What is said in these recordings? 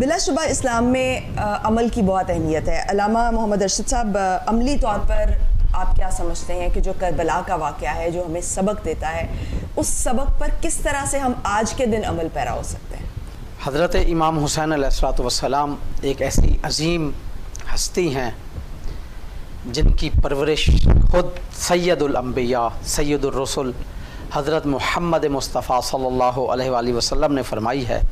बिलाशुबा इस्लाम में अमल की बहुत अहमियत है। अल्लामा मोहम्मद अरशद साहब, अमली तौर पर आप क्या समझते हैं कि जो करबला का वाक़या है जो हमें सबक देता है, उस सबक पर किस तरह से हम आज के दिन अमल पैरा हो सकते हैं? हज़रत इमाम हुसैन अलैहिस्सलातु वस्सलाम एक ऐसी अजीम हस्ती हैं जिनकी परवरिश खुद सैयदुल अंबिया सैयदुर रसूल हज़रत मोहम्मद मुस्तफ़ा सल्लल्लाहु अलैहि वसल्लम ने फरमाई है,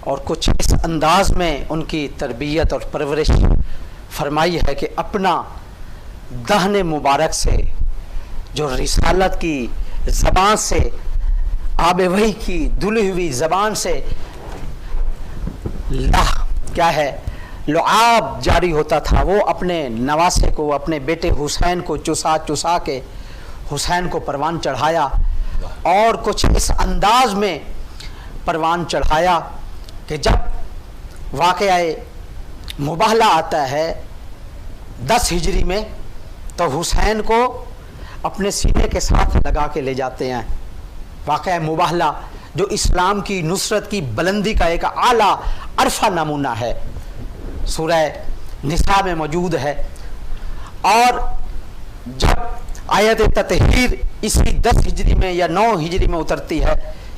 और कुछ इस अंदाज में उनकी तरबियत और परवरिश फरमाई है कि अपना दहने मुबारक से जो रिसालत की ज़बान से आब वही की दुली हुई ज़बान से क्या है लुआब जारी होता था, वो अपने नवासे को, अपने बेटे हुसैन को चुसा चुसा के हुसैन को परवान चढ़ाया, और कुछ इस अंदाज में परवान चढ़ाया कि जब वाक़या मुबाहला आता है 10 हिजरी में, तो हुसैन को अपने सीने के साथ लगा के ले जाते हैं। वाक़या मुबाहला जो इस्लाम की नुसरत की बुलंदी का एक आला अरफा नमूना है, सूरह निसा में मौजूद है। और जब आयत ततहीर इसी 10 हिजरी में या 9 हिजरी में उतरती है,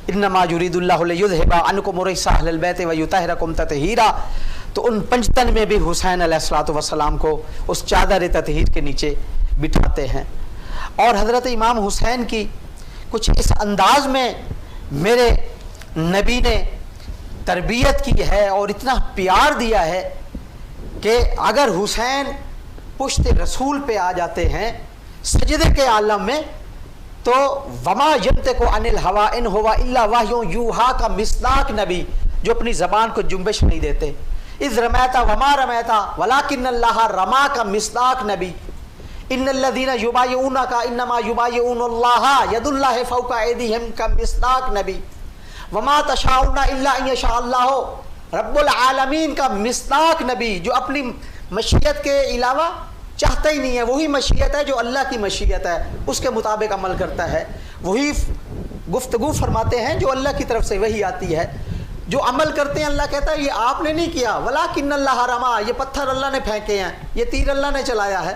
इन्नमा युरीदुल्लाहु लियुज़हिबा अन्कुम रिज्सा अहलल बैत व युतहिरकुम ततहीरा, तो उन पंचतन में भी हुसैन अलैहिस्सलातु वस्सलाम को उस चादर ततहीर के नीचे बिठाते हैं। और हज़रत इमाम हुसैन की कुछ इस अंदाज में मेरे नबी ने तरबियत की है और इतना प्यार दिया है कि अगर हुसैन पुश्त रसूल पे आ जाते हैं सजदे के आलम में, तो वमा यंतिकु अनिल हवा इन हुवा इल्ला वह्युन यूहा का मिस्दाक नबी, जो अपनी ज़बान को जुम्बिश नहीं देते। इज़ रमैता वमा रमैता वलाकिन्नल्लाह रमा का मिस्दाक नबी। इन्नल्लज़ीना युबायिऊनका इन्नमा युबायिऊनुल्लाह यदुल्लाहि फौका ऐदीहिम का मिस्दाक नबी। वमा तशाऊना इल्ला अन यशाअल्लाहु रब्बुल आलमीन का मिस्दाक नबी, जो अपनी मशीयत के अलावा चाहता ही नहीं है, वही मशीयत है जो अल्लाह की मशीयत है, उसके मुताबिक अमल करता है। वही गुफ्तगू फरमाते हैं जो अल्लाह की तरफ से वही आती है। जो अमल करते हैं अल्लाह कहता है ये आपने नहीं किया, वलाकिन्नल्लाह रमा, ये पत्थर अल्लाह ने फेंके हैं, ये तीर अल्लाह ने चलाया है,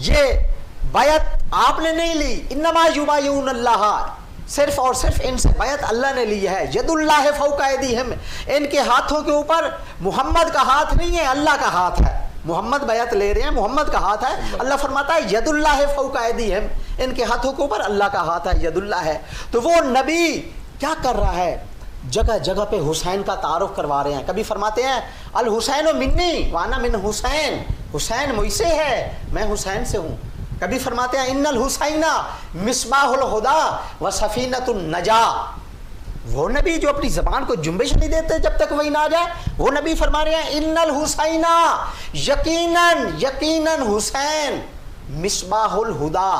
ये बैत आपने नहीं ली। इन्नमा युबायिऊनल्लाह, सिर्फ और सिर्फ इनसे बैत अल्लाह ने ली है। यदुल्लाह फौका ऐदीहिम, इनके हाथों के ऊपर मोहम्मद का हाथ नहीं है, अल्लाह का हाथ है। मोहम्मद बैत ले रहे हैं, मोहम्मद का हाथ है। अल्लाह फरमाता है यदुल्लाह फौका ऐदीहिम, इनके हाथों के ऊपर अल्लाह का हाथ है, यदुल्लाह है। तो वो नबी क्या कर रहा है, जगह जगह पे हुसैन का तारुफ करवा रहे हैं। कभी फरमाते हैं अल हुसैन मिन्नी वाना मिन हुसैन, हुसैन मुझसे है, मैं हुसैन से हूँ। कभी फरमाते हैं इन्नल हुसैना मिस्बाहुल हुदा व सफीनतुन नजा, वो नबी जो अपनी ज़बान को जुम्बिश नहीं देते जब तक वही ना आ जाए, वो नबी फरमा रहे हैं इन्नल हुसैना, यकीनन यकीनन हुसैन मिस्बाहुल हुदा,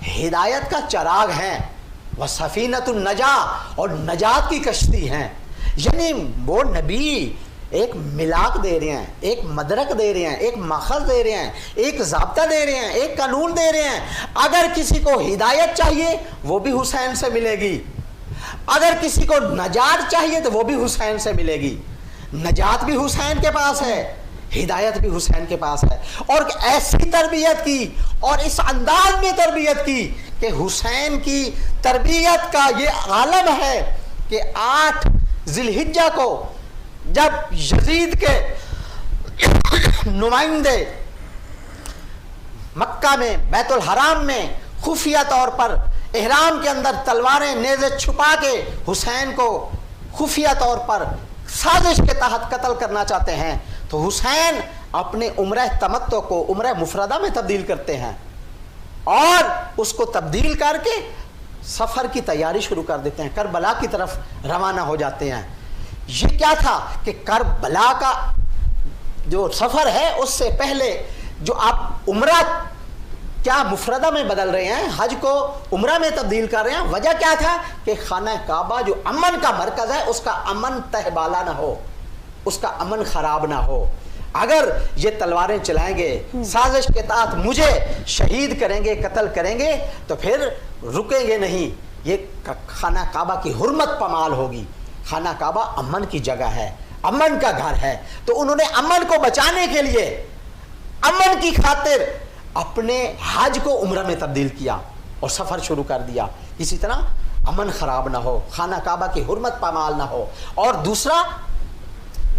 हिदायत का चराग हैं, वह सफीनतुन नजा, और नजात की कश्ती हैं। यानी वो नबी एक मिलाक दे रहे हैं, एक मदरक दे रहे हैं, एक माखज़ दे रहे हैं, एक ज़ाब्ता दे रहे हैं, एक कानून दे रहे हैं। अगर किसी को हिदायत चाहिए वो भी हुसैन से मिलेगी, अगर किसी को नजात चाहिए तो वो भी हुसैन से मिलेगी। नजात भी हुसैन के पास है, हिदायत भी हुसैन के पास है। और ऐसी तरबियत की और इस अंदाज में तरबियत की कि हुसैन की तरबियत का ये आलम है कि 8 ज़िलहिज्जा को जब यजीद के नुमाइंदे मक्का में बैतुल हराम में खुफिया तौर पर इहराम के अंदर तलवारें नेज़े छुपा के हुसैन को खुफिया तौर पर साजिश के तहत कत्ल करना चाहते हैं, तो हुसैन अपने उम्रह तमत्तो को उम्रह मुफरदा में तब्दील करते हैं और उसको तब्दील करके सफ़र की तैयारी शुरू कर देते हैं, करबला की तरफ रवाना हो जाते हैं। ये क्या था कि करबला का जो सफ़र है उससे पहले जो आप उम्रा क्या मुफरदा में बदल रहे हैं, हज को उम्रा में तब्दील कर रहे हैं, वजह क्या था कि खाना काबा जो अमन का मरकज़ है उसका अमन तहबाला ना हो, उसका अमन ख़राब ना हो। अगर ये तलवारें चलाएंगे, साजिश के तहत मुझे शहीद करेंगे, कत्ल करेंगे, तो फिर रुकेंगे नहीं, ये खाना काबा की हुर्मत पमाल होगी। खाना काबा अमन की जगह है, امن کا گھر ہے. تو انہوں نے امن کو بچانے کے لیے امن کی خاطر اپنے حج کو عمرہ میں تبدیل کیا اور سفر شروع کر دیا. اسی طرح امن خراب نہ ہو, خانہ کعبہ کی حرمت پامال نہ ہو. اور دوسرا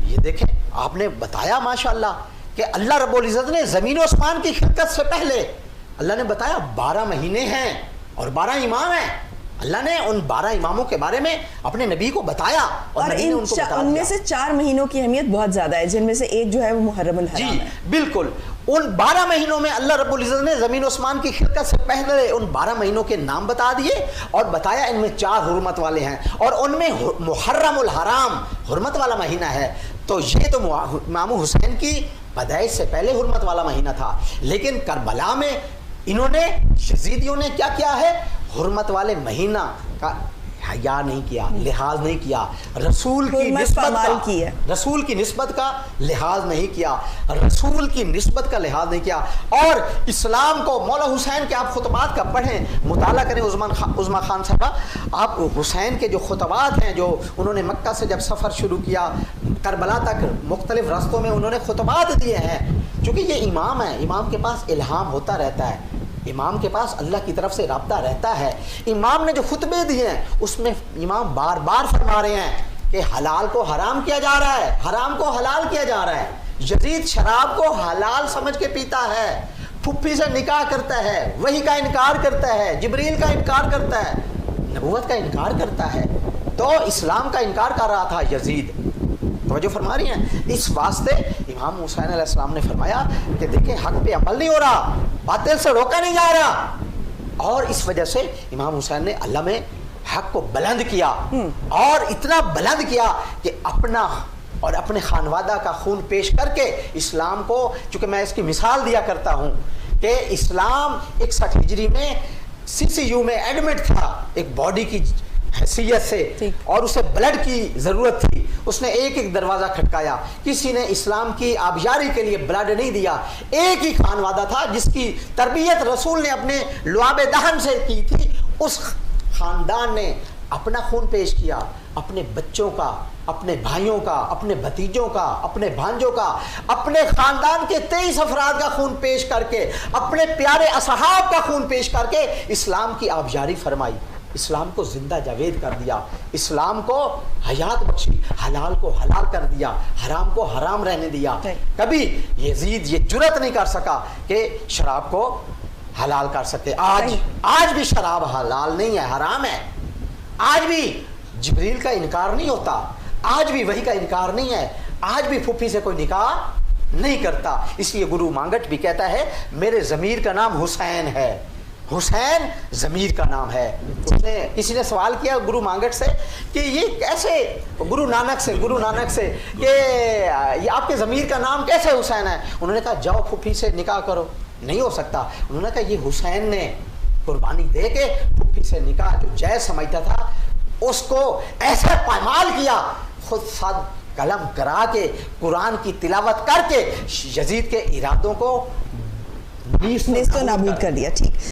یہ دیکھیں, آپ نے بتایا ماشاءاللہ کہ اللہ رب العزت نے زمین و آسمان کی خلقت سے پہلے اللہ نے بتایا 12 مہینے ہیں اور 12 امام ہیں. اللہ نے ان 12 اماموں کے بارے میں اپنے نبی کو بتایا اور نبی نے ان کو بتا دیا. ان میں سے 4 مہینوں کی اہمیت بہت زیادہ ہے, جن میں سے ایک جو ہے وہ محرم الحرام ہے. جی بالکل, ان 12 مہینوں میں اللہ رب العزت نے زمین و آسمان کی خلقت سے پہلے ان 12 مہینوں کے نام بتا دیے اور بتایا ان میں 4 حرمت والے ہیں اور ان میں محرم الحرام حرمت والا مہینہ ہے. تو یہ تو امام حسین کی پیدائش سے پہلے حرمت والا مہینہ تھا, لیکن کربلا میں انہوں نے یزیدیوں نے کیا کیا ہے, حرمت والے مہینہ کا حیا نہیں کیا, لحاظ نہیں کیا, رسول کی نسبت کا لحاظ نہیں کیا, رسول کی نسبت کا لحاظ نہیں کیا. اور اسلام کو مولا حسین کے آپ خطبات کا پڑھیں, مطالعہ کریں عظما خان صاحبہ, آپ حسین کے جو خطبات ہیں جو انہوں نے مکہ سے جب سفر شروع کیا کربلا تک مختلف راستوں میں انہوں نے خطبات دیے ہیں. چونکہ یہ امام ہے, امام کے پاس الہام ہوتا رہتا ہے, امام کے پاس اللہ کی طرف سے رابطہ رہتا ہے. امام نے جو خطبے دیے ہیں اس میں امام بار بار فرما رہے ہیں کہ حلال کو حرام کیا جا رہا ہے, حرام کو حلال کیا جا رہا ہے. یزید شراب کو حلال سمجھ کے پیتا ہے, پھپھی سے نکاح کرتا ہے, وحی کا انکار کرتا ہے, جبریل کا انکار کرتا ہے, نبوت کا انکار کرتا ہے. تو اسلام کا انکار کر رہا تھا یزید. توجہ فرما رہی ہیں. اس واسطے امام حسین علیہ السلام نے فرمایا کہ دیکھیں حق پہ عمل نہیں ہو رہا, باطل سے روکا نہیں جا رہا. اور اس وجہ سے امام حسین نے اللہ میں حق کو بلند کیا اور اتنا بلند کیا کہ اپنا اور اپنے خانوادہ کا خون پیش کر کے اسلام کو, چونکہ میں اس کی مثال دیا کرتا ہوں کہ اسلام 61 ہجری میں CCU میں ایڈمٹ تھا ایک باڈی کی حیثیت سے, اور اسے بلڈ کی ضرورت تھی. اس نے ایک ایک دروازہ کھٹکایا, کسی نے اسلام کی آبیاری کے لیے بلڈ نہیں دیا. ایک ہی خانوادہ تھا جس کی تربیت رسول نے اپنے لعاب دہن سے کی تھی, اس خاندان نے اپنا خون پیش کیا, اپنے بچوں کا, اپنے بھائیوں کا, اپنے بھتیجوں کا, اپنے بھانجوں کا, اپنے خاندان کے 23 افراد کا خون پیش کر کے, اپنے پیارے اصحاب کا خون پیش کر کے اسلام کی آبیاری فرمائی, اسلام کو زندہ جاوید کر دیا, اسلام کو حیات بخشی, حلال کو حلال کر دیا, حرام کو حرام رہنے دیا. کبھی یزید یہ جرأت نہیں کر سکا کہ شراب کو حلال کر سکے. آج بھی شراب حلال نہیں ہے, حرام ہے. آج بھی جبریل کا انکار نہیں ہوتا, آج بھی وحی کا انکار نہیں ہے, آج بھی پھپھی سے کوئی نکاح نہیں کرتا. اس لیے گرو مانگٹ بھی کہتا ہے میرے ضمیر کا نام حسین ہے, حسین ضمیر کا نام ہے. کسی نے سوال کیا گرو مانگٹ سے کہ یہ کیسے, گرو نانک سے کہ یہ آپ کے ضمیر کا نام کیسے حسین ہے. انہوں نے کہا جاؤ پھپھی سے نکاح کرو. نہیں ہو سکتا. انہوں نے کہا یہ حسین نے قربانی دے کے پھپھی سے نکاح جو جائز سمجھتا تھا اس کو ایسا پامال کیا, خود ساتھ قلم کرا کے قرآن کی تلاوت کر کے یزید کے ارادوں کو نیست و نابود کر دیا. ٹھیک.